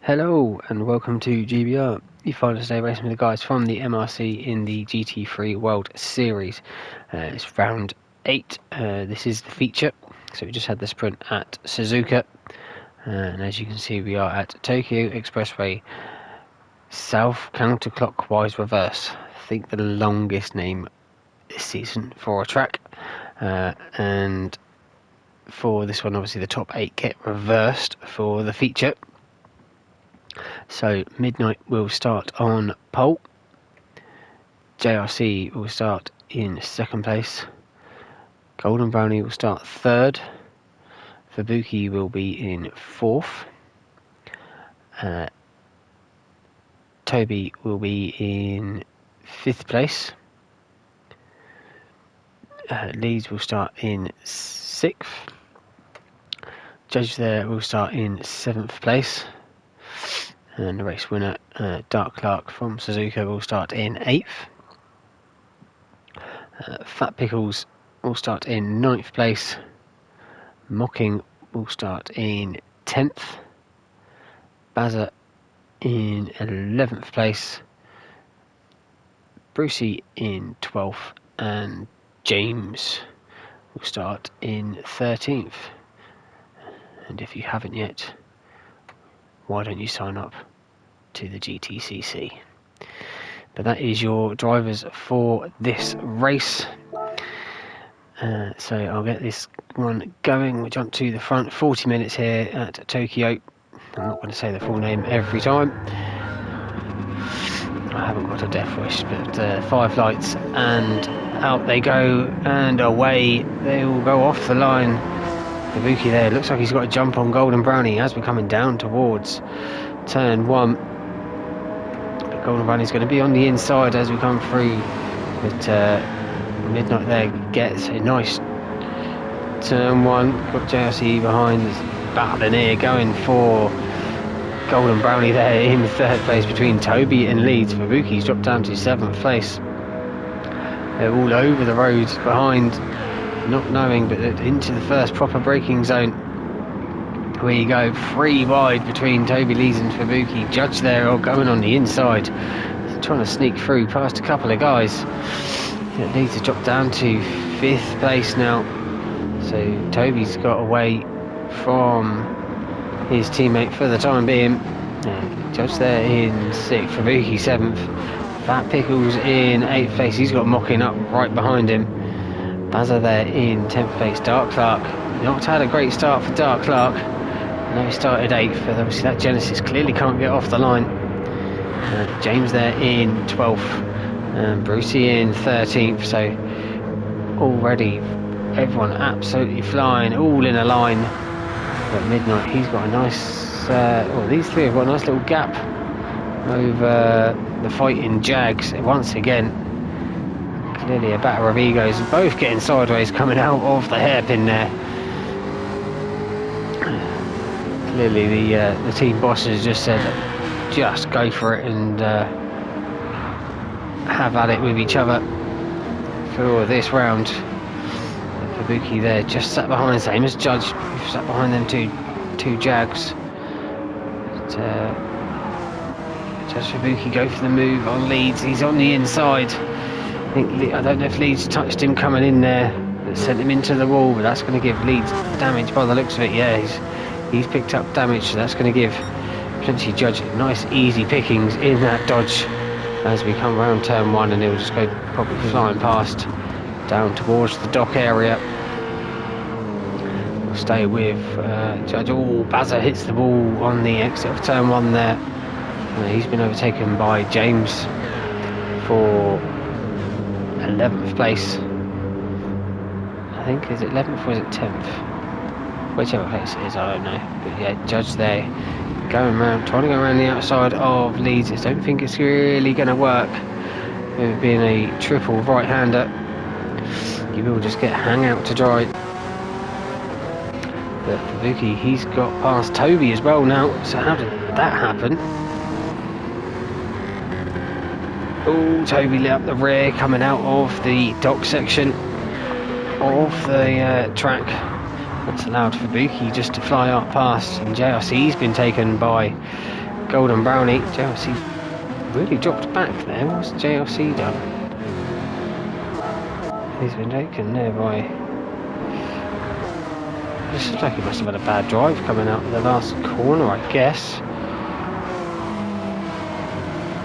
Hello and welcome to GBR. You find us today racing with the guys from the MRC in the GT3 World Series. It's round 8. This is the feature. So we just had the sprint at Suzuka. And as you can see, we are at Tokyo Expressway South counterclockwise reverse. I think the longest name this season for a track. And for this one, obviously the top 8 get reversed for the feature. So Midnight will start on pole, JRC will start in second place, Golden Brownie will start third, Fabuki will be in fourth, Toby will be in fifth place, Leeds will start in sixth, Judge there will start in seventh place. And the race winner, Dark Clark from Suzuka, will start in 8th. Fat Pickles will start in 9th place. Mocking will start in 10th. Bazza in 11th place. Brucey in 12th. And James will start in 13th. And if you haven't yet, why don't you sign up to the GTCC? But that is your drivers for this race. So I'll get this one going. We'll jump to the front. 40 minutes here at Tokyo. I'm not going to say the full name every time. I haven't got a death wish, but 5 lights and out they go and away they will go off the line. Fabuki there, looks like he's got a jump on Golden Brownie as we're coming down towards turn 1. But Golden Brownie's going to be on the inside as we come through. But Midnight there gets a nice turn 1. Got JRC behind, battling here, going for Golden Brownie there in third place between Toby and Leeds. Fabuki's dropped down to 7th place. They're all over the roads behind, not knowing, but into the first proper braking zone. Where you go, 3 wide between Toby, Leeds and Fabuki. Judge there all going on the inside, trying to sneak through past a couple of guys. Leeds has dropped down to 5th place now, so Toby's got away from his teammate for the time being. Judge there in 6th, Fabuki 7th, Fat Pickles in 8th place. He's got Mocking up right behind him. Bazza there in 10th place. Dark Clark not had a great start for Dark Clark. No, he started 8th, but obviously that Genesis clearly can't get off the line. James there in 12th, and Brucey in 13th. So already everyone absolutely flying, all in a line. But Midnight, he's got a nice. These three have got a nice little gap over the fighting Jags once again. Clearly a battle of egos, both getting sideways coming out of the hairpin there. Clearly the team bosses just said just go for it and have at it with each other for this round. Fabuki there just sat behind, same as Judge, sat behind them two Jags. But, Judge Fabuki go for the move on Leeds, he's on the inside. I don't know if Leeds touched him coming in there, that sent him into the wall, but that's going to give Leeds damage by the looks of it. Yeah, he's picked up damage, so that's going to give potentially Judge nice easy pickings in that dodge as we come around turn 1, and he'll just go probably flying past down towards the dock area. We'll stay with Judge. Bazza hits the ball on the exit of turn 1 there. He's been overtaken by James for 11th place. I think, is it 11th or is it 10th? Whichever place it is, I don't know. But yeah, Judge there going around, trying to go around the outside of Leeds. I don't think it's really going to work with it being a triple right-hander. You will just get hang out to dry. But Fabuki, he's got past Toby as well now. So how did that happen? Oh, Toby lit up the rear coming out of the dock section of the track. That's allowed Fabuki just to fly up past, and JRC's been taken by Golden Brownie. JLC really dropped back there. What's JLC done? He's been taken there by... It looks like he must have had a bad drive coming out of the last corner, I guess.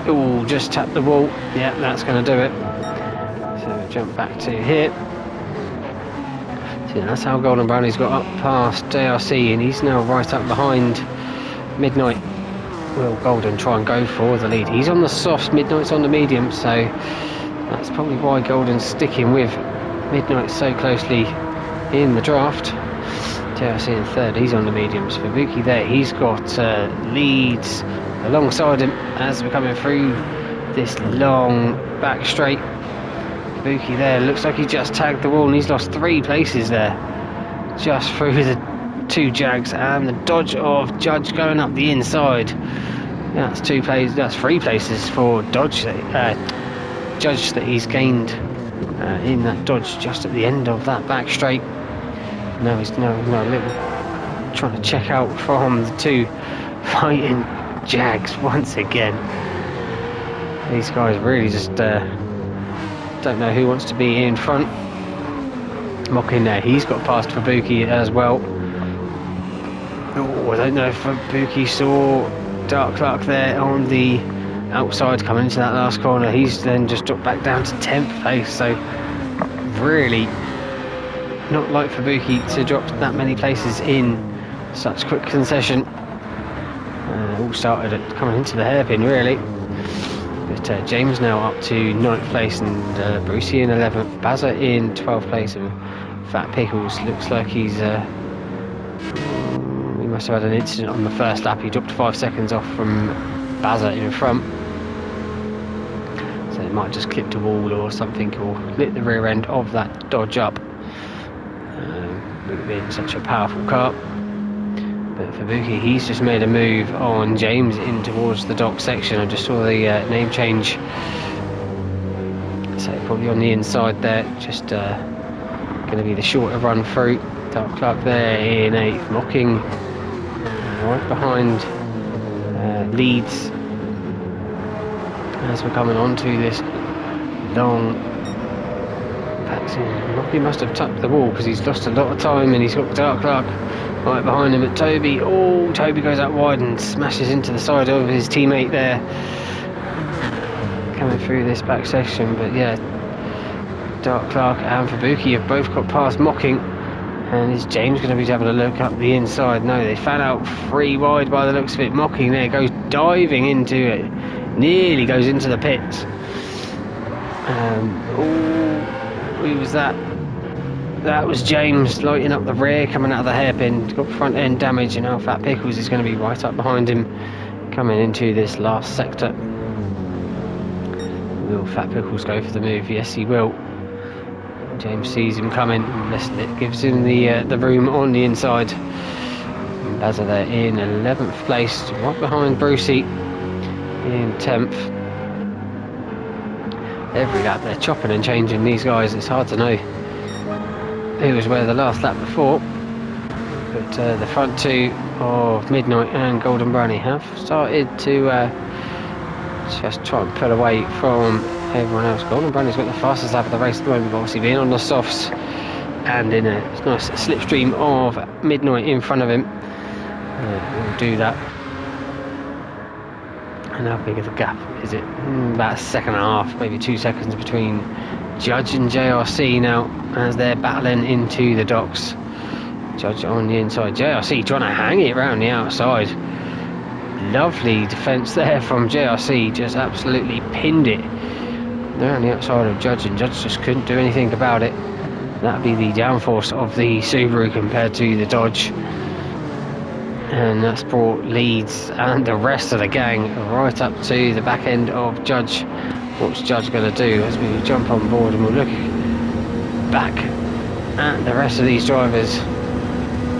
Oh, just tapped the wall. Yeah, that's going to do it. So we'll jump back to here. So that's how Golden Brownie's got up past JRC, and he's now right up behind Midnight. Will Golden try and go for the lead? He's on the softs, Midnight's on the medium, so that's probably why Golden's sticking with Midnight so closely in the draft. JRC in third, he's on the mediums. Fabuki there, he's got leads alongside him as we're coming through this long back straight. Fabuki there, looks like he just tagged the wall and he's lost 3 places there. Just through the 2 Jags and the dodge of Judge going up the inside. That's 2 places, that's 3 places for Judge that he's gained in that dodge just at the end of that back straight. No, he's no little trying to check out from the 2 fighting Jags once again. These guys really just don't know who wants to be in front. Mocking there, he's got past Fabuki as well. Oh, I don't know if Fabuki saw Dark Clark there on the outside coming into that last corner. He's then just dropped back down to 10th place, so really not like Fabuki to drop that many places in such quick concession. All started at coming into the hairpin really. But James now up to 9th place, and Brucey in 11th, Bazza in 12th place, and Fat Pickles looks like he's he must have had an incident on the first lap. He dropped 5 seconds off from Bazza in front, so it might have just clipped a wall or something, or lit the rear end of that Dodge up. Would have been such a powerful car. But Fabuki, he's just made a move on James in towards the dock section. I just saw the name change, so probably on the inside there, just going to be the shorter run through. Dark Clark there in 8th, Mocking right behind Leeds as we're coming onto this long vaccine. Mocking must have tucked the wall because he's lost a lot of time, and he's got Dark Clark right behind him at Toby. Oh, Toby goes out wide and smashes into the side of his teammate there, coming through this back section. But yeah, Dark Clark and Fabuki have both got past Mocking, and is James going to be having a look up the inside? No, they fan out 3 wide by the looks of it. Mocking there goes diving into it, nearly goes into the pits. Oh, who was that? That was James lighting up the rear, coming out of the hairpin. Got front end damage, and now Fat Pickles is going to be right up behind him, coming into this last sector. Will Fat Pickles go for the move? Yes, he will. James sees him coming, gives him the room on the inside. Bazza there in 11th place, right behind Brucey in 10th. Every lap they're chopping and changing these guys. It's hard to know who was where the last lap before, but the front 2 of Midnight and Golden Brownie have started to just try and pull away from everyone else. Golden Brownie's got the fastest lap of the race at the moment, but obviously being on the softs and in a nice slipstream of Midnight in front of him will do that. And how big of a gap is it? About 1.5 seconds, maybe 2 seconds between Judge and JRC now as they're battling into the docks. Judge on the inside, JRC trying to hang it around the outside. Lovely defence there from JRC, just absolutely pinned it around the outside of Judge, and Judge just couldn't do anything about it. That'd be the downforce of the Subaru compared to the Dodge, and that's brought Leeds and the rest of the gang right up to the back end of Judge. What's Judge going to do as we jump on board, and we'll look back at the rest of these drivers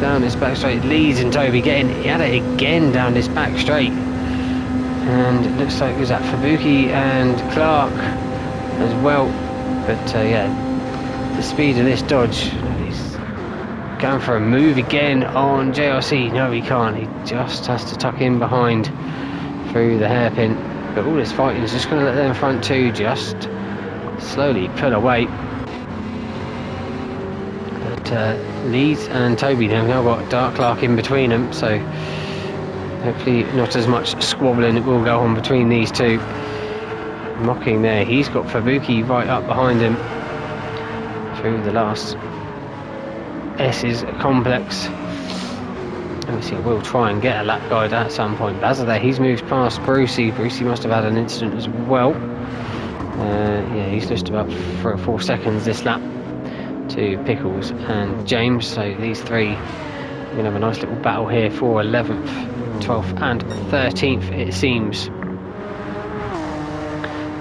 down this back straight. Leeds and Toby getting at it again down this back straight, and it looks like it was at Fabuki and Clark as well. But yeah, the speed of this Dodge, he's going for a move again on JRC. No, he can't. He just has to tuck in behind through the hairpin, but all this fighting is just going to let them front two just slowly pull away. But Leeds and Toby, they've now got Dark Clark in between them, so hopefully not as much squabbling that will go on between these two. Mocking there, he's got Fabuki right up behind him through the last S's complex. Obviously I will try and get a lap guide at some point. Bazza there, he's moved past Brucey. Brucey must have had an incident as well. Yeah, he's lost about 3 or 4 seconds this lap to Pickles and James, so these three are going to have a nice little battle here for 11th, 12th and 13th it seems.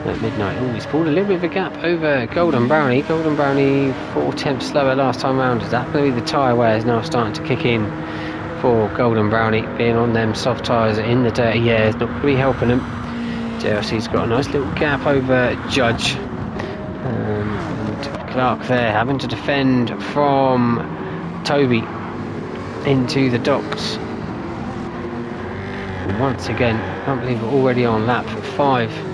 At midnight, oh, he's pulled a little bit of a gap over Golden Brownie. Golden Brownie 4 tenths slower last time round. Is that going to be the tyre wear is now starting to kick in for Golden Brownie? Being on them soft tyres in the dirty air is not going to be helping him. JLC's got a nice little gap over Judge. And Clark there having to defend from Toby into the docks. And once again, I can't believe we're already on lap 5.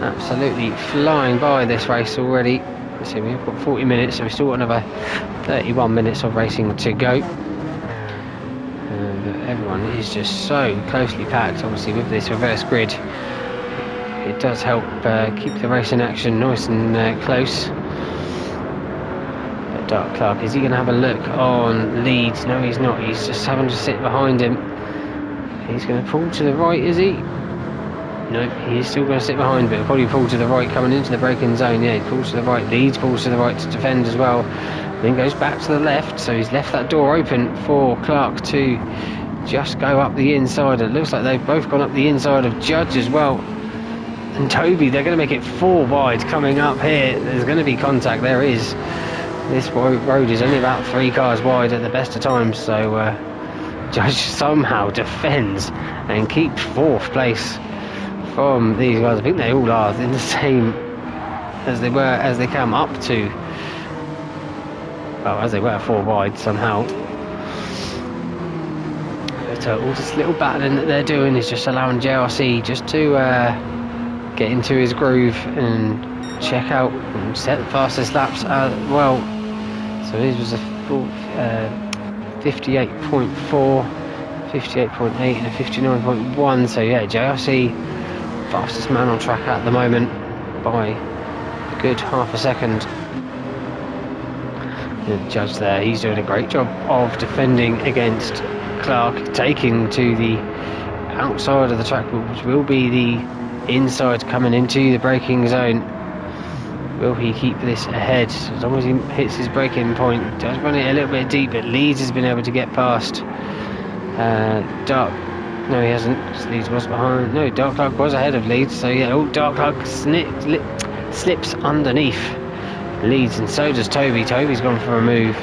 Absolutely flying by this race already. So we've got 40 minutes, so we've still got another 31 minutes of racing to go. But everyone is just so closely packed, obviously with this reverse grid. It does help keep the racing action nice and close. But Dark Clark, is he going to have a look on Leeds? No, he's not. He's just having to sit behind him. He's going to pull to the right, is he? No, he's still going to sit behind, but he'll probably pull to the right coming into the braking zone. Yeah, he pulls to the right, Leeds pulls to the right to defend as well, then goes back to the left, so he's left that door open for Clark to just go up the inside. It looks like they've both gone up the inside of Judge as well. And Toby, they're going to make it 4 wide coming up here. There's going to be contact, there is. This road is only about 3 cars wide at the best of times, so Judge somehow defends and keeps 4th place from these guys. I think they all are in the same as they were as they come up to, well, as they were 4 wide somehow. But all this little battling that they're doing is just allowing JRC just to get into his groove and check out and set the fastest laps as well. So this was a full 58.4, 58.8 and a 59.1. So yeah, JRC fastest man on track at the moment by a good half a second. The Judge there, he's doing a great job of defending against Clark, taking to the outside of the track, which will be the inside coming into the braking zone. Will he keep this ahead? As long as he hits his braking point, does run it a little bit deep, but Leeds has been able to get past Dark. No, he hasn't. Leeds was behind. No, Dark Clark was ahead of Leeds. So yeah, Dark Clark slips underneath Leeds, and so does Toby. Toby's gone for a move.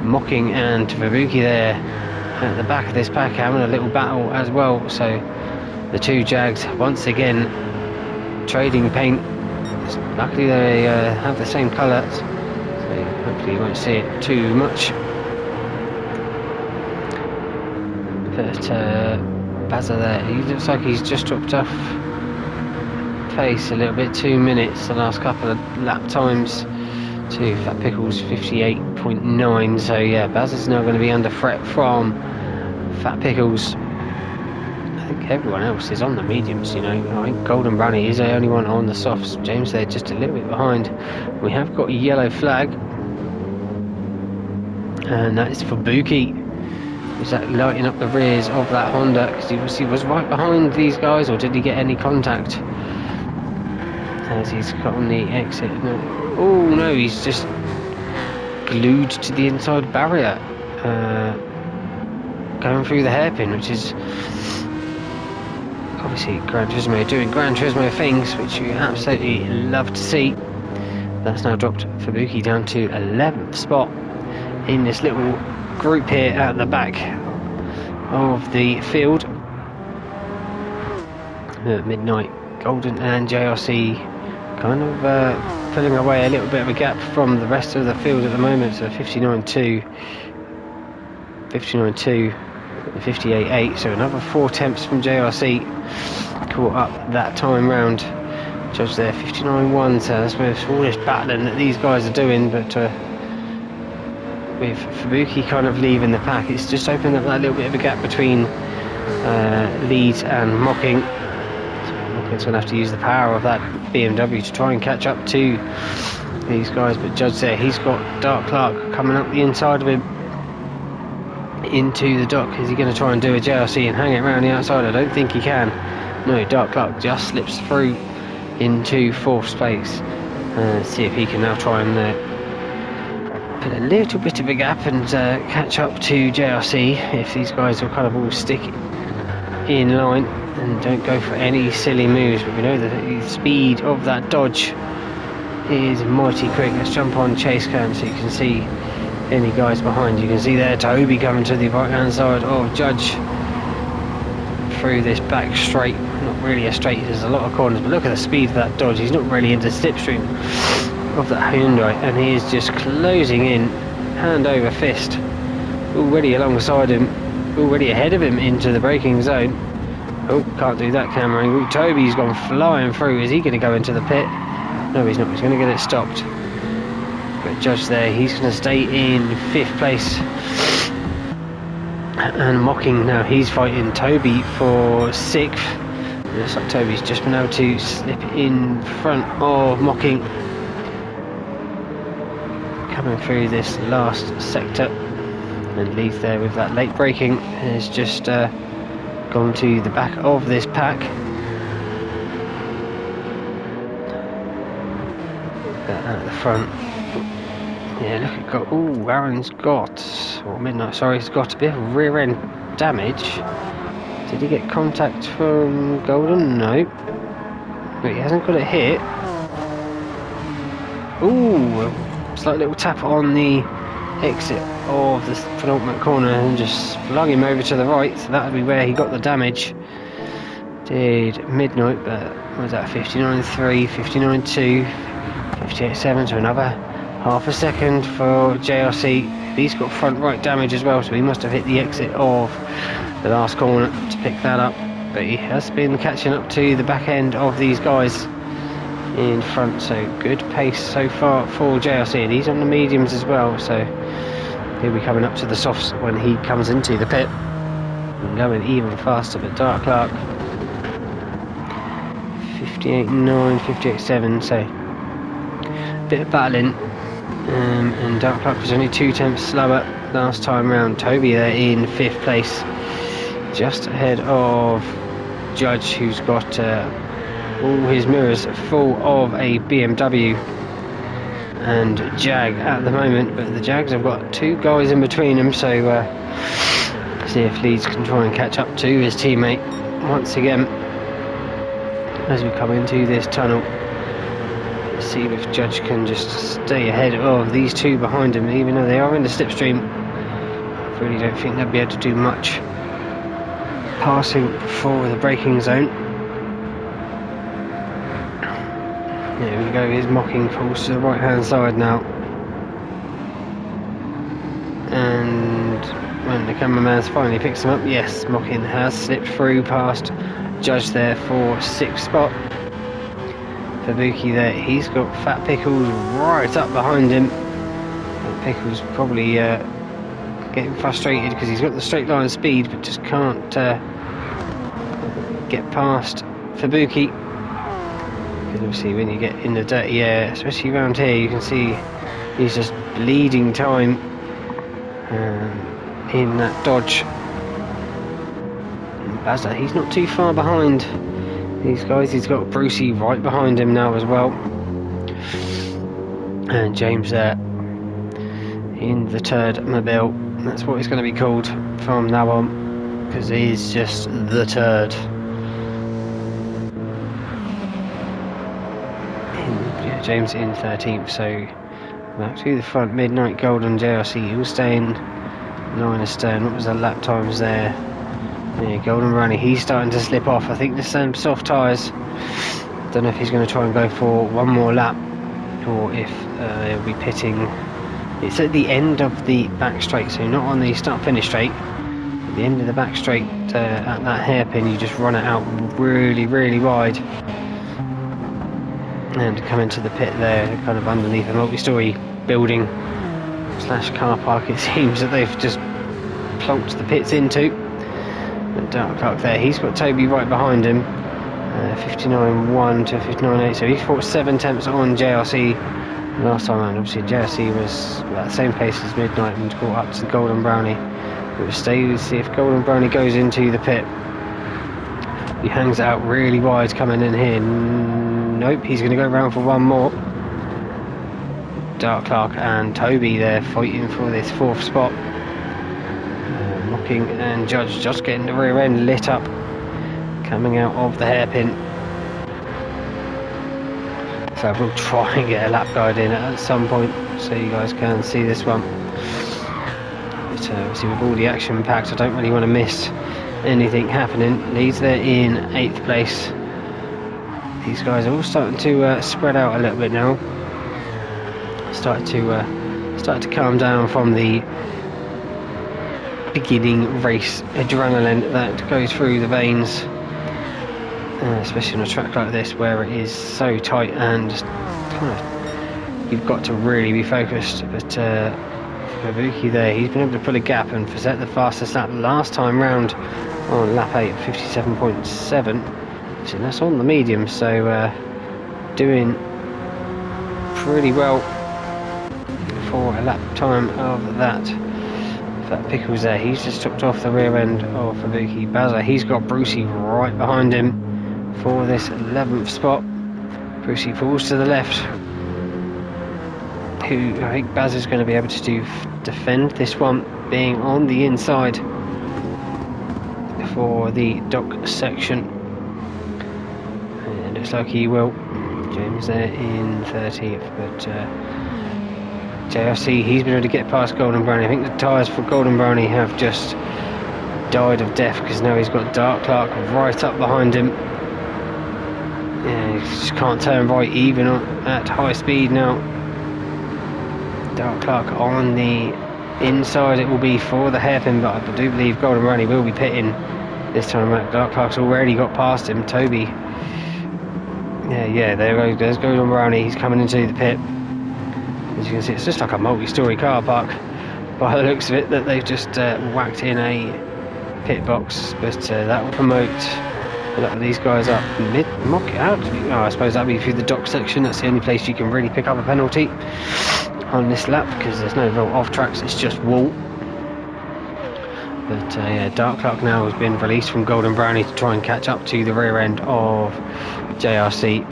Mocking and Fabuki there at the back of this pack having a little battle as well. So the 2 Jags once again trading paint. Luckily they have the same colour, so hopefully you won't see it too much. But Bazza there, he looks like he's just dropped off pace a little bit, 2 minutes the last couple of lap times to Fat Pickles 58.9. So yeah, Bazza's now going to be under threat from Fat Pickles. I think everyone else is on the mediums, you know. I think Golden Brownie is the only one on the softs. James there just a little bit behind. We have got a yellow flag, and that is for Buki. Is that lighting up the rears of that Honda? Because he was right behind these guys, or did he get any contact as he's got on the exit? No. Oh no, he's just glued to the inside barrier, going through the hairpin, which is obviously Gran Turismo doing Gran Turismo things, which you absolutely love to see. That's now dropped Fabuki down to 11th spot in this little group here at the back of the field. At midnight, Golden and JRC kind of pulling away a little bit of a gap from the rest of the field at the moment. So 59.2 58.8, so another 4 tenths from JRC caught up that time round. Judge there 59.1, so that's with all this battling that these guys are doing, but with Fubuki kind of leaving the pack, it's just opened up that little bit of a gap between Leeds and Mocking. So Mocking's going to have to use the power of that BMW to try and catch up to these guys, but Judge there, he's got Dark Clark coming up the inside of him into the dock. Is he going to try and do a JRC and hang it around the outside? I don't think he can. No, Dark Clark just slips through into 4th space. See if he can now try and put a little bit of a gap and catch up to JRC, if these guys will kind of all stick in line and don't go for any silly moves. But we know that the speed of that Dodge is mighty quick. Let's jump on chase cam so you can see any guys behind. You can see there Toby coming to the right hand side of Judge through this back straight. Not really a straight, there's a lot of corners, but look at the speed of that Dodge. He's not really into slipstream of that Hyundai, and he is just closing in hand over fist, already alongside him, already ahead of him into the braking zone. Oh, can't do that camera angle. Toby's gone flying through. Is he going to go into the pit? No, he's not. He's going to get it stopped. But Judge there, he's going to stay in 5th place. And Mocking now, he's fighting Toby for 6th. Looks like Toby's just been able to slip in front of Mocking, coming through this last sector. And Leeds there with that late braking has just gone to the back of this pack. At the front, yeah, look at Aaron's got, or Midnight, sorry, he's got a bit of rear end damage. Did he get contact from Golden? No, but he hasn't got it hit. Ooh, slight little tap on the exit of the penultimate corner and just flung him over to the right, so that would be where he got the damage. Did Midnight, but was that 59.3, 59.2, 58.7, so another half a second for JRC. He's got front right damage as well, so he must have hit the exit of the last corner to pick that up, but he has been catching up to the back end of these guys in front, so good pace so far for JRC, and he's on the mediums as well, so he'll be coming up to the softs when he comes into the pit and going even faster. But Dark Clark 58.9, 58.7, so a bit of battling, and Dark Clark was only 2 tenths slower last time round. Toby there in 5th place, just ahead of Judge, who's got all his mirrors full of a BMW and Jag at the moment, but the Jags have got 2 guys in between them, so see if Leeds can try and catch up to his teammate once again as we come into this tunnel. Let's see if Judge can just stay ahead of these 2 behind him, even though they are in the slipstream. I really don't think they'll be able to do much passing for the braking zone. There we go, his Mocking pulls to the right hand side now, and when the cameraman finally picks him up, yes, Mocking has slipped through past Judge there for 6th spot. Fubuki there, he's got Fat Pickles right up behind him. Pickles probably getting frustrated because he's got the straight line speed but just can't get past Fubuki. Because obviously when you get in the dirty air, especially around here, you can see he's just bleeding time in that Dodge. And Bazza, he's not too far behind these guys. He's got Brucey right behind him now as well, and James there in the Turd Mobile. That's what it's going to be called from now on, because he's just the Turd. James in 13th, so back to the front. Midnight Golden JRC, he'll stay in line astern. What was the lap times there? Yeah, Golden Brownie, he's starting to slip off. I think the same soft tyres. Don't know if he's going to try and go for one more lap, or if he'll be pitting. It's at the end of the back straight, so not on the start finish straight. At the end of the back straight, at that hairpin, you just run it out really, really wide. And come into the pit there, kind of underneath a multi-storey building / car park, it seems that they've just plonked the pits into. But Dark Clark there, he's got Toby right behind him, 59.1 to 59.8, so he fought 7 attempts on JRC last time around. Obviously JRC was about the same pace as Midnight and caught up to the Golden Brownie. But we'll see if Golden Brownie goes into the pit. He hangs out really wide coming in here. Nope, he's going to go around for one more. Dark Clark and Toby there fighting for this 4th spot. Mocking and Judge just getting the rear end lit up, coming out of the hairpin. So we'll try and get a lap guide in at some point so you guys can see this one. But obviously with all the action packed, I don't really want to miss anything happening. Leeds there in 8th place. These guys are all starting to spread out a little bit now. Started to calm down from the beginning race adrenaline that goes through the veins, especially on a track like this where it is so tight and kind of you've got to really be focused. But Kabuki there, he's been able to pull a gap and set the fastest lap last time round on lap 8 at 57.7. So that's on the medium, so doing pretty well for a lap time of that. That Pickles there, he's just took off the rear end of Fabuki. Bazza, he's got Brucey right behind him for this 11th spot. Brucey falls to the left, who I think Bazza's going to be able to defend this one, being on the inside for the dock section. And it looks like he will. James there in 30th, but JRC, he's been able to get past Golden Brownie. I think the tyres for Golden Brownie have just died of death, because now he's got Dark Clark right up behind him. Yeah, he just can't turn right even at high speed now. Dark Clark on the inside, it will be for the hairpin, but I do believe Golden Brownie will be pitting this time around. Dark Clark's already got past him. Toby, yeah, there's Golden Brownie, he's coming into the pit. As you can see, it's just like a multi-storey car park by the looks of it, that they've just whacked in a pit box. But that will promote a lot of these guys up mock it out. I suppose that'll be through the dock section. That's the only place you can really pick up a penalty on this lap, because there's no real off tracks, it's just wall. But yeah, Dark Clark now has been released from Golden Brownie to try and catch up to the rear end of JRC.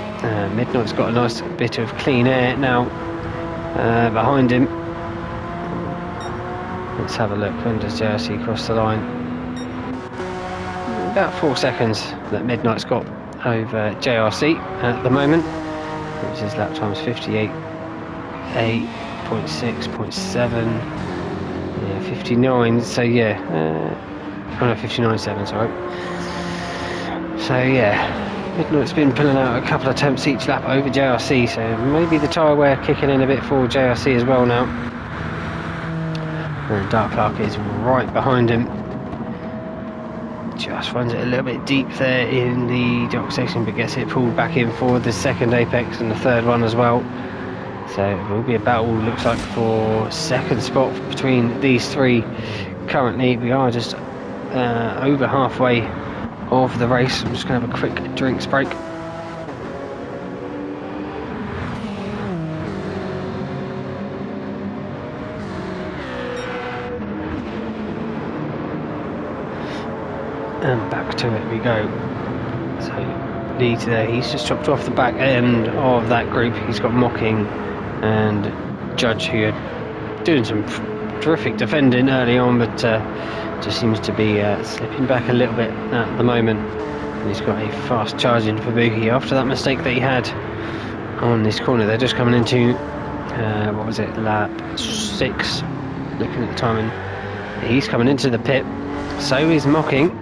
Midnight's got a nice bit of clean air now behind him. Let's have a look. When does JRC cross the line? About 4 seconds that Midnight's got over JRC at the moment, which is lap times 58.6.7, yeah, 59. So yeah, 59.7. Sorry. So yeah. Midnight's been pulling out a couple of attempts each lap over JRC, so maybe the tyre wear kicking in a bit for JRC as well now. And Dark Clark is right behind him. Just runs it a little bit deep there in the dock section, but gets it pulled back in for the second apex and the third one as well. So it will be a battle, looks like, for second spot between these three. Currently we are just over halfway of the race. I'm just going to have a quick drinks break. And back to it we go. So Leeds there, he's just chopped off the back end of that group. He's got Mocking and Judge, who are doing some terrific defending early on, but just seems to be slipping back a little bit at the moment. And he's got a fast charging Fabuki after that mistake that he had on this corner. They're just coming into what was it, lap 6, looking at the timing. He's coming into the pit, so is Mocking.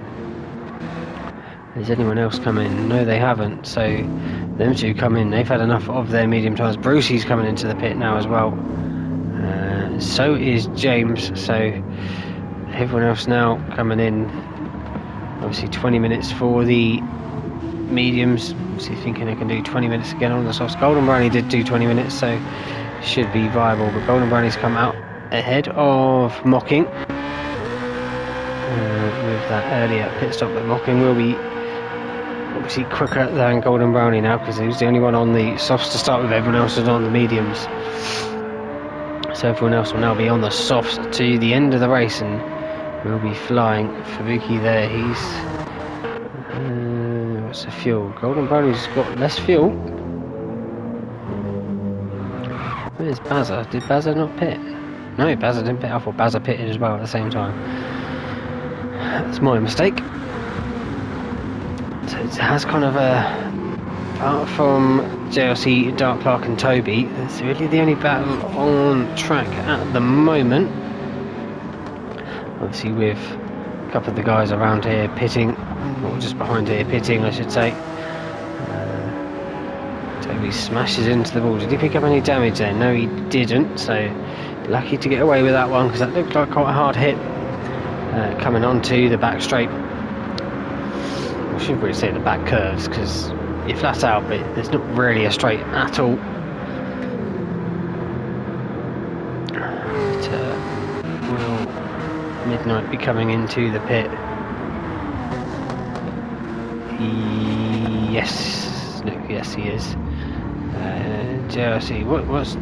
Has anyone else come in? No, they haven't. So them two come in, they've had enough of their medium tyres. Brucey's coming into the pit now as well. So is James. So Everyone else now coming in. Obviously 20 minutes for the mediums. Obviously thinking they can do 20 minutes again on the softs. Golden Brownie did do 20 minutes, so should be viable. But Golden Brownie's come out ahead of Mocking. With that earlier pit stop, but Mocking will be obviously quicker than Golden Brownie now, because he was the only one on the softs to start with. Everyone else was on the mediums. So everyone else will now be on the softs to the end of the race, and will be flying. Fabuki there, he's what's the fuel? Golden Brownie's got less fuel. Where's Bazza? Did Bazza not pit? No, Bazza didn't pit. I thought Bazza pitted as well at the same time. That's my mistake. So it has kind of apart from JLC, Dark Clark and Toby, it's really the only battle on track at the moment. Obviously with a couple of the guys around here pitting, or just behind here pitting I should say. Toby smashes into the wall. Did he pick up any damage there? No, he didn't, so lucky to get away with that one, because that looked like quite a hard hit coming onto the back straight. I shouldn't really say the back curves, because you're flat out, but there's not really a straight at all. But, will Midnight be coming into the pit? Yes, look, yes he is. JRC,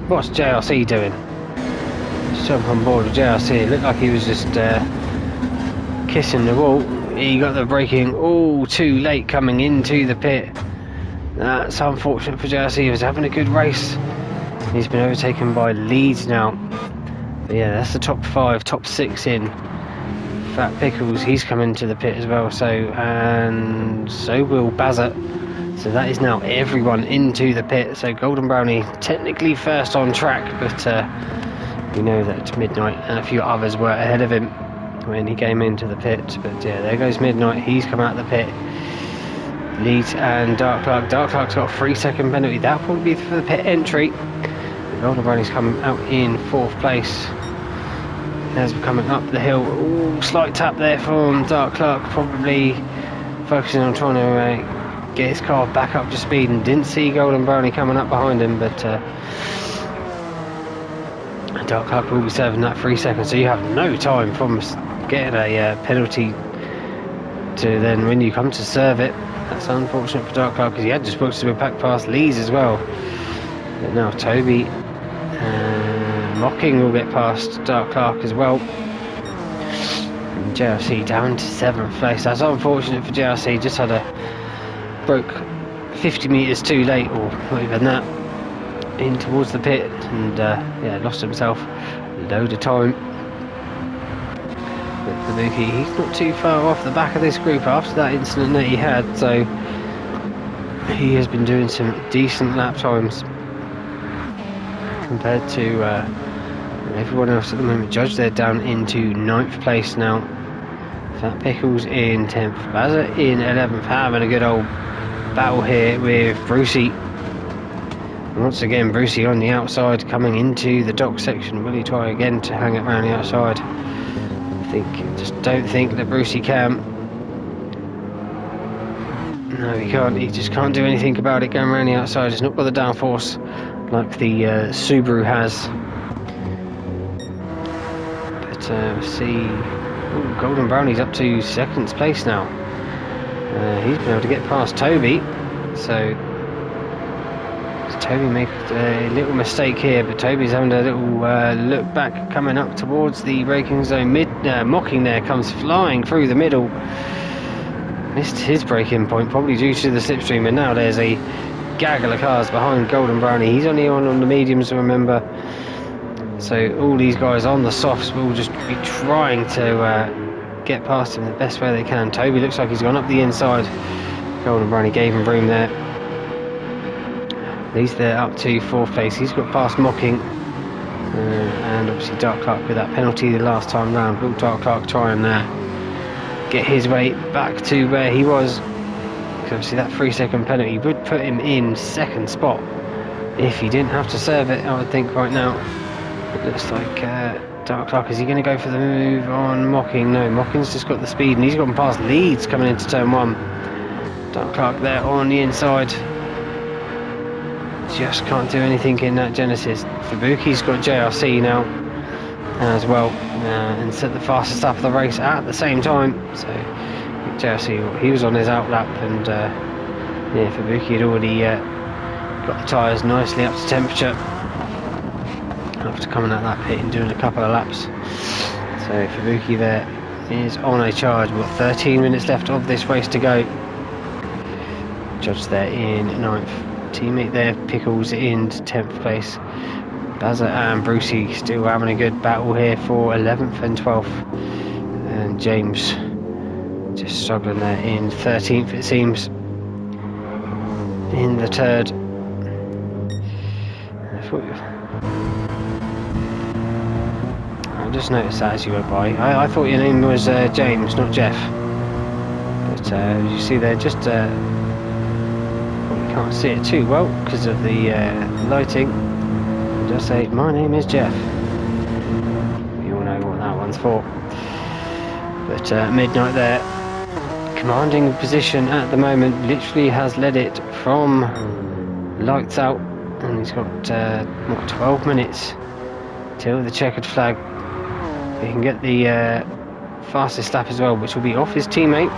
what's JRC doing? Let's jump on board with JRC. It looked like he was just kissing the wall. He got the braking all too late coming into the pit. That's unfortunate for JRC. He was having a good race. He's been overtaken by Leeds now. But yeah, that's the top 5, top 6 in. Fat Pickles, he's come into the pit as well. And so will Bazza. So that is now everyone into the pit. So Golden Brownie technically first on track, but we know that Midnight and a few others were ahead of him when he came into the pit. But yeah, there goes Midnight. He's come out of the pit. Leeds and Dark Clark. Dark Clark's got a 3-second penalty. That'll probably be for the pit entry. The Golden Brownie's come out in 4th place. As we're coming up the hill. Ooh, slight tap there from Dark Clark, probably focusing on trying to get his car back up to speed, and didn't see Golden Brownie coming up behind him, but Dark Clark will be serving that 3 seconds, so you have no time from getting a penalty to then when you come to serve it. That's unfortunate for Dark Clark, because he had just supposed to be back past Lees as well. But now Toby Mocking will get past Dark Clark as well. And JRC down to 7th place. That's unfortunate for JRC. Just had broke 50 metres too late, or not even that, in towards the pit, and yeah, lost himself a load of time. But Fabuki, he's not too far off the back of this group after that incident that he had, so he has been doing some decent lap times compared to everyone else at the moment. Judge, they're down into 9th place now. Fat Pickles in 10th, Bazza in 11th, having a good old battle here with Brucey. Once again, Brucey on the outside coming into the dock section. Will he try again to hang it around the outside? Just don't think that Brucey can. No, he can't. He just can't do anything about it going around the outside. He's not got the downforce like the Subaru has. But see, ooh, Golden Brownie's up to 2nd place now. He's been able to get past Toby, so Toby made a little mistake here, but Toby's having a little look back coming up towards the braking zone. Mocking there comes flying through the middle, missed his braking point probably due to the slipstream, and now there's a gaggle of cars behind Golden Brownie. He's only on the mediums, remember, so all these guys on the softs will just be trying to get past him the best way they can. Toby looks like he's gone up the inside. Golden Brownie gave him room there. He's there up to 4th place. He's got past Mocking, and obviously Dark Clark with that penalty the last time round. Will Dark Clark try and get his way back to where he was? Because obviously that 3-second penalty would put him in 2nd spot if he didn't have to serve it, I would think, right now. It looks like Dark Clark, is he going to go for the move on Mocking? No, Mocking's just got the speed, and he's gone past Leeds coming into turn 1. Dark Clark there on the inside. Just can't do anything in that Genesis. Fubuki's got JRC now as well, and set the fastest lap of the race at the same time. So JRC, he was on his out lap, and yeah, Fubuki had already got the tyres nicely up to temperature after coming out that pit and doing a couple of laps. So Fubuki there is on a charge. We've got 13 minutes left of this race to go. Judge there in 9th. Teammate there, Pickles, in 10th place. Bazza and Brucey still having a good battle here for 11th and 12th. And James just struggling there in 13th, it seems, in the third. I just noticed that as you went by. I thought your name was James, not Jeff. But as you see there, just can't see it too well because of the lighting. I'll just say my name is Jeff. You all know what that one's for. But Midnight there, commanding position at the moment, literally has led it from lights out, and he's got 12 minutes till the checkered flag. He can get the fastest lap as well, which will be off his teammate.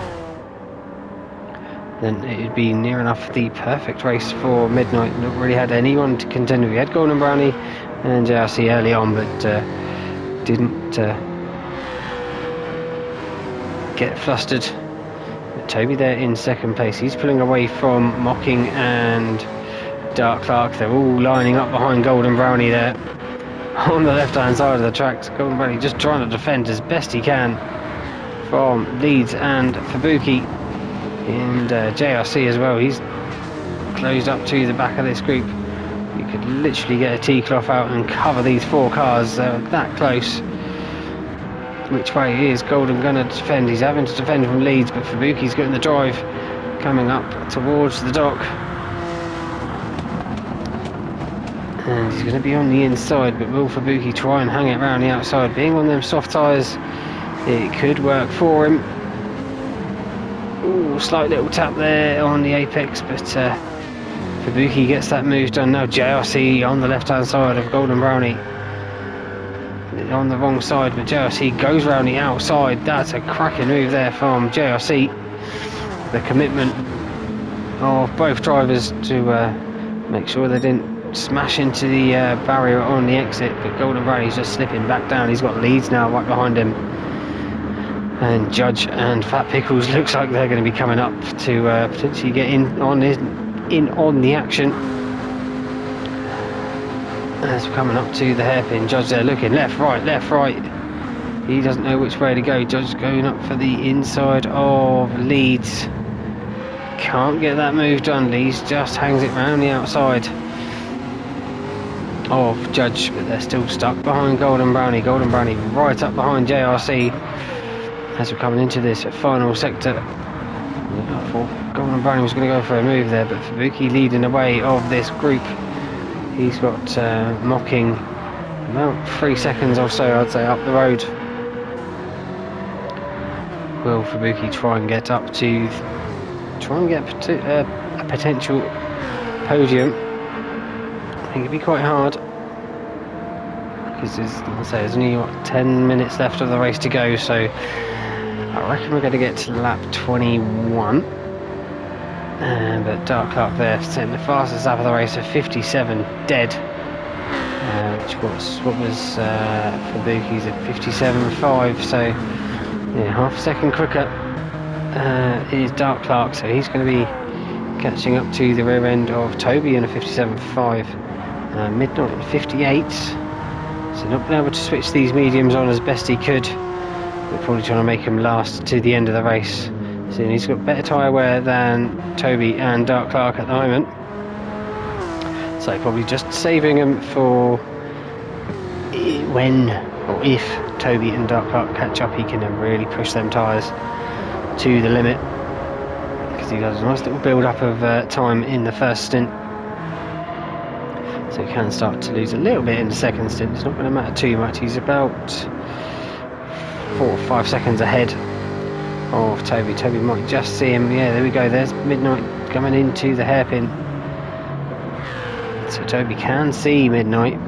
Then it'd be near enough the perfect race for Midnight. Not really had anyone to contend with. He had Golden Brownie and JRC early on, but didn't get flustered. But Toby there in 2nd place. He's pulling away from Mocking and Dark Clark. They're all lining up behind Golden Brownie there on the left hand side of the tracks. Golden Brownie just trying to defend as best he can from Leeds and Fubuki. And JRC as well, he's closed up to the back of this group. You could literally get a T-cloth out and cover these 4 cars. They're that close. Which way is Golden going to defend? He's having to defend from Leeds, but Fubuki's getting the drive coming up towards the dock. And he's going to be on the inside, but will Fubuki try and hang it around the outside? Being on them soft tyres, it could work for him. Ooh, slight little tap there on the apex, but Fubuki gets that move done. Now JRC on the left hand side of Golden Brownie, on the wrong side, but JRC goes round the outside. That's a cracking move there from JRC. The commitment of both drivers to make sure they didn't smash into the barrier on the exit, but Golden Brownie's just slipping back down. He's got Leeds now right behind him. And Judge and Fat Pickles looks like they're going to be coming up to potentially get in on the action. As we're coming up to the hairpin, Judge there looking left, right. He doesn't know which way to go. Judge going up for the inside of Leeds. Can't get that move done. Leeds just hangs it round the outside of Judge, but they're still stuck behind Golden Brownie. Golden Brownie right up behind JRC. As we're coming into this final sector, I thought Golden Brownie was going to go for a move there, but Fubuki leading the way of this group. He's got Mocking about 3 seconds or so, I'd say, up the road. Will Fubuki try and get up to a potential podium? I think it'd be quite hard, because there's only 10 minutes left of the race to go, so I reckon we're going to get to lap 21. But Dark Clark there setting the fastest lap of the race of 57 dead, which was what was Fubuki's at 57.5, so yeah, half a second quicker is Dark Clark, so he's going to be catching up to the rear end of Toby in a 57.5. Midnight at 58, so not been able to switch these mediums on as best he could. We're probably trying to make him last to the end of the race. So he's got better tyre wear than Toby and Dark Clark at the moment. So probably just saving him for when or if Toby and Dark Clark catch up, he can then really push them tyres to the limit, because he does a nice little build up of time in the first stint. So he can start to lose a little bit in the second stint. It's not going to matter too much. He's about 4 or 5 seconds ahead of Toby. Toby might just see him. Yeah, there we go. There's Midnight coming into the hairpin. So Toby can see Midnight.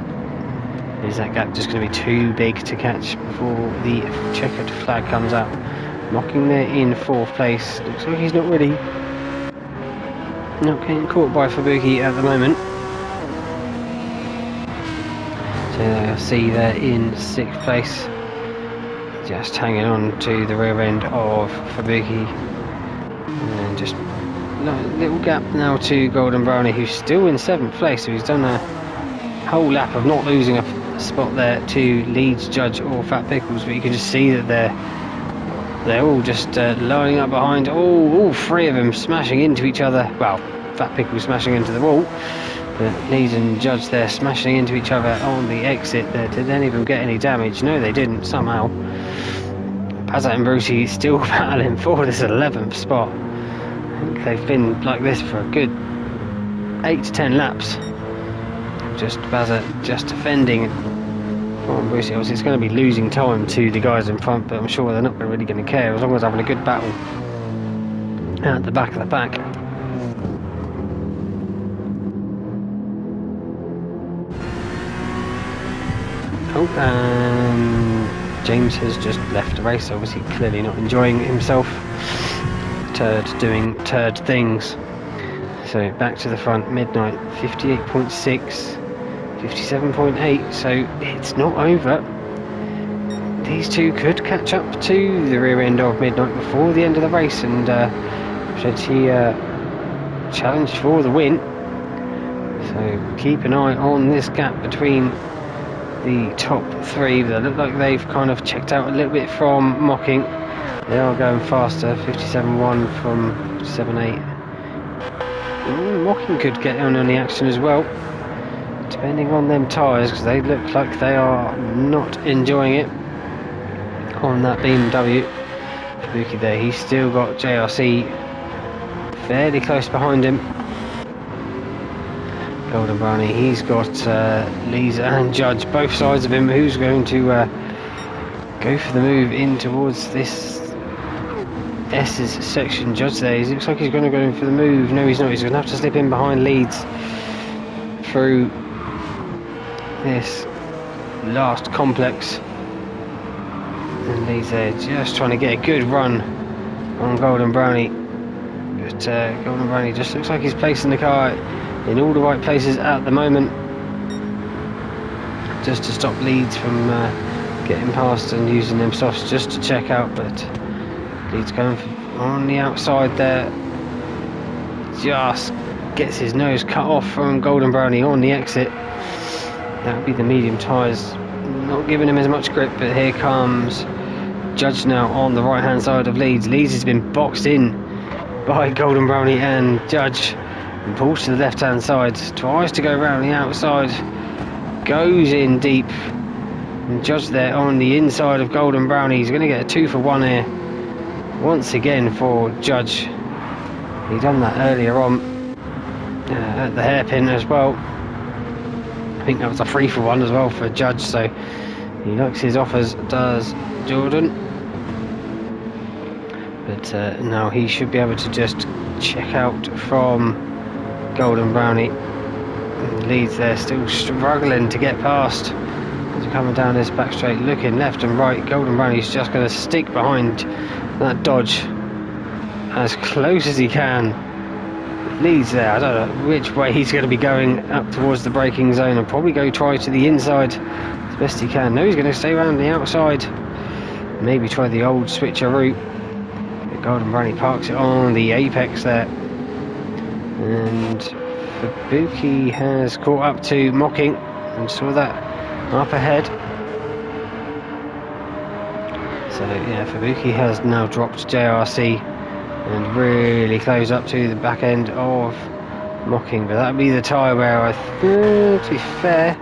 Is that gap just going to be too big to catch before the checkered flag comes out? Mocking there in 4th place. Looks like he's not really not getting caught by Fubuki at the moment. So I see there in 6th place, just hanging on to the rear end of Fubuki, and just a little gap now to Golden Brownie, who's still in 7th place. So he's done a whole lap of not losing a spot there to Leeds, Judge or Fat Pickles, but you can just see that they're all just lining up behind. All 3 of them smashing into each other. Well, Fat Pickles smashing into the wall, but Leeds and Judge there smashing into each other on the exit there. Did any of them get any damage? No, they didn't somehow. Bazat and Brucey still battling for this 11th spot. I think they've been like this for a good 8 to 10 laps. Just Bazat just defending from Brucey. Obviously it's going to be losing time to the guys in front, but I'm sure they're not really going to care as long as they're having a good battle at the back of the pack. Oh, and James has just left the race, obviously clearly not enjoying himself. Turd doing turd things. So back to the front, Midnight 58.6, 57.8, so it's not over. These two could catch up to the rear end of Midnight before the end of the race and potentially challenge for the win. So keep an eye on this gap between the top 3. They look like they've kind of checked out a little bit from Mocking. They are going faster, 57.1 from 57.8. Mocking could get on the action as well, depending on them tyres, because they look like they are not enjoying it on that BMW. Fubuki there, he's still got JRC fairly close behind him. Golden Brownie, he's got Lisa and Judge both sides of him. Who's going to go for the move in towards this S's section? Judge there, he looks like he's going to go in for the move. No, he's not. He's going to have to slip in behind Leeds through this last complex. And Leeds there just trying to get a good run on Golden Brownie. But Golden Brownie just looks like he's placing the car in all the right places at the moment, just to stop Leeds from getting past and using them softs just to check out. But Leeds going on the outside there, just gets his nose cut off from Golden Brownie on the exit. That would be the medium tyres not giving him as much grip, but here comes Judge now on the right hand side of Leeds. Leeds has been boxed in by Golden Brownie and Judge, and pulls to the left hand side, tries to go around the outside, goes in deep, and Judge there on the inside of Golden Brownie. He's going to get a 2 for 1 here once again for Judge. He done that earlier on at the hairpin as well. I think that was a 3 for 1 as well for Judge, so he likes his offers, does Jordan. But now he should be able to just check out from Golden Brownie. Leeds there still struggling to get past. As we're coming down this back straight, looking left and right. Golden Brownie's just going to stick behind that Dodge as close as he can. Leeds there, I don't know which way he's going to be going, up towards the braking zone, and probably go try to the inside as best he can. No, he's going to stay around the outside, maybe try the old switcher route. But Golden Brownie parks it on the apex there, and Fubuki has caught up to Mocking and saw that up ahead. So yeah, Fubuki has now dropped JRC and really close up to the back end of Mocking, but that would be the tyre wear. I think, to be fair,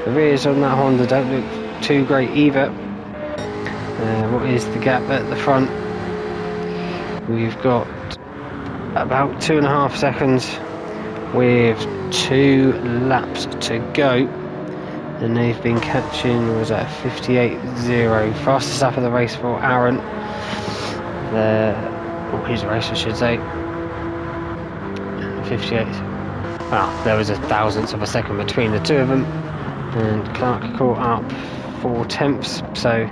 the rears on that Honda don't look too great either. What is the gap at the front? We've got about 2.5 seconds with 2 laps to go, and they've been catching, was that 58.0, fastest lap of the race for Aaron, his race I should say, 58. Well, there was a thousandth of a second between the two of them, and Clark caught up 4 tenths. So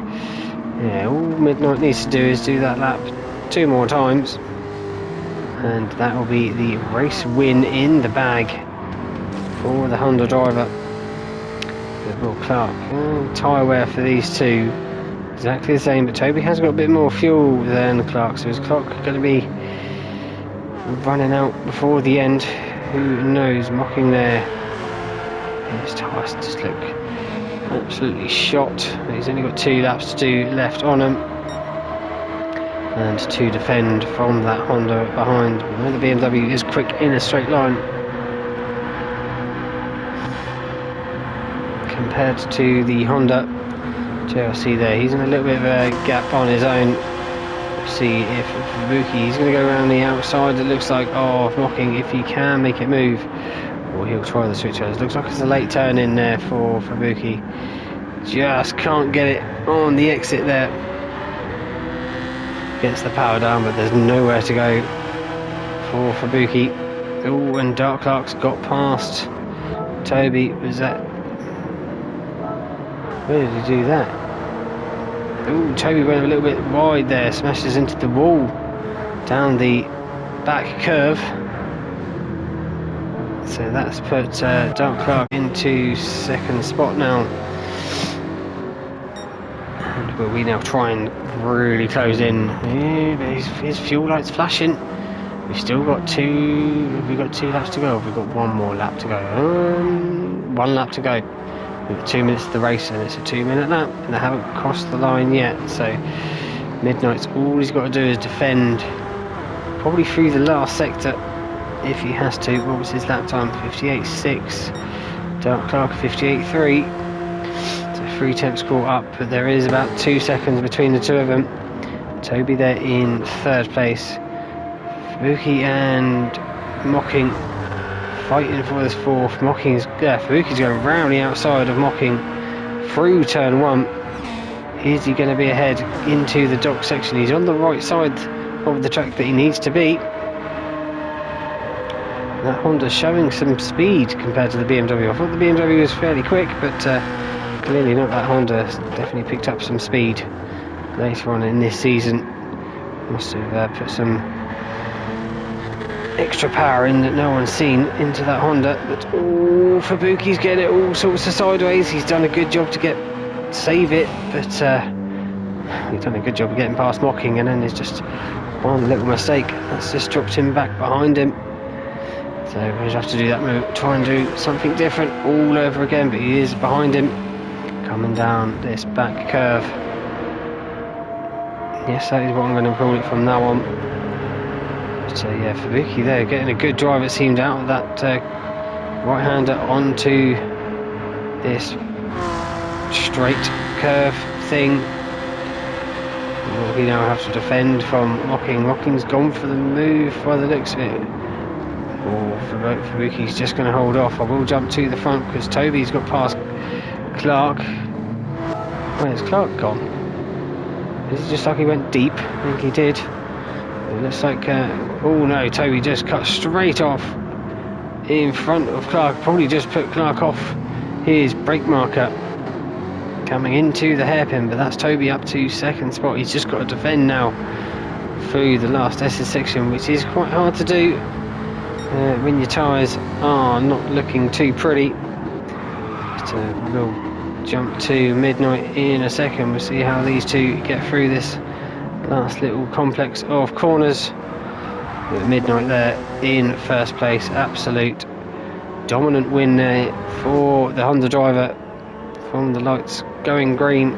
yeah, all Midnight needs to do is do that lap 2 more times, and that will be the race win in the bag for the Honda driver. Will Clark, tyre wear for these two exactly the same, but Toby has got a bit more fuel than Clark, so is Clark going to be running out before the end? Who knows? Mocking there, his tyres just look absolutely shot. He's only got 2 laps to do left on him, and to defend from that Honda behind. The BMW is quick in a straight line compared to the Honda. JRC there, he's in a little bit of a gap on his own. See if Fubuki, he's going to go around the outside, it looks like, of Mocking, if he can make it move, or he'll try the switch. It looks like it's a late turn in there for Fubuki. Just can't get it on the exit there. Gets the power down, but there's nowhere to go for Fubuki. Oh, and Dark Clark's got past Toby. Was that... where did he do that? Oh, Toby went a little bit wide there, smashes into the wall down the back curve. So that's put Dark Clark into 2nd spot now. And will we now try and really close in? His fuel light's flashing. We've still got 2. Have we got 2 laps to go? Have we got 1 more lap to go? 1 lap to go. We've got 2 minutes to the race, and it's a 2-minute lap, and they haven't crossed the line yet. So Midnight's all he's got to do is defend, probably through the last sector if he has to. What was his lap time? 58.6. Dark Clark 58.3. So 3 tenths caught up, but there is about 2 seconds between the two of them. Toby there in 3rd place. Fubuki and Mocking fighting for this 4th. Fubuki's going round the outside of Mocking through turn 1. Is he going to be ahead into the dock section? He's on the right side of the track that he needs to be. That Honda's showing some speed compared to the BMW. I thought the BMW was fairly quick, but clearly not. That Honda definitely picked up some speed later on in this season. Must have put some extra power in that no one's seen into that Honda. But Fubuki's getting it all sorts of sideways. He's done a good job to save it, but he's done a good job of getting past Mocking, and then there's just one little mistake that's just dropped him back behind him. So we'll just have to do that move, try and do something different all over again, but he is behind him coming down this back curve. Yes, that is what I'm going to call it from now on. So yeah, Fubuki there getting a good drive, it seemed, out of that right-hander onto this straight curve thing. We now have to defend from Mocking. Mocking's gone for the move by the looks of it. Fubuki's just going to hold off. I will jump to the front because Toby's got past Clark. Where's Clark gone? Is it just like he went deep? I think he did. It looks like, oh no, Toby just cut straight off in front of Clark. Probably just put Clark off his brake marker coming into the hairpin, but that's Toby up to 2nd spot. He's just got to defend now through the last S's section, which is quite hard to do when your tyres are not looking too pretty. So we'll jump to Midnight in a second. We'll see how these two get through this last little complex of corners. With Midnight there in 1st place. Absolute dominant win there for the Honda driver. From the lights going green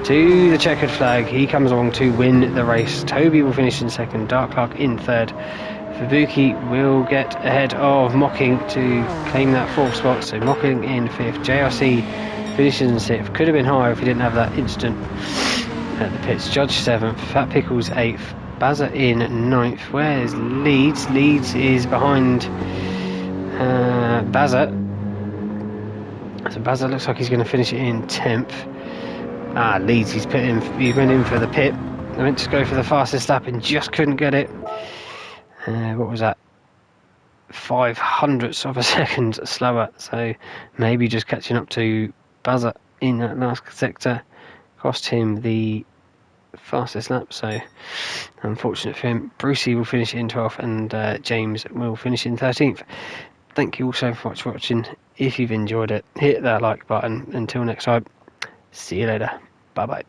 to the checkered flag, he comes along to win the race. Toby will finish in 2nd, Dark Clark in 3rd. Fubuki will get ahead of Mocking to claim that 4th spot. So Mocking in 5th, JRC finishes in 6th. Could have been higher if he didn't have that incident at the pits. Judge 7th, Fat Pickles 8th, Bazza in 9th. Where's Leeds? Leeds is behind Bazza. So Bazza looks like he's going to finish it in 10th. Leeds, he went in for the pit. I meant to go for the fastest lap and just couldn't get it. What was that? 0.05 of a second slower. So maybe just catching up to Bazza in that last sector cost him the fastest lap. So unfortunate for him. Brucey will finish in 12th and James will finish in 13th. Thank you all so much for watching. If you've enjoyed it, hit that like button. Until next time, see you later. Bye bye.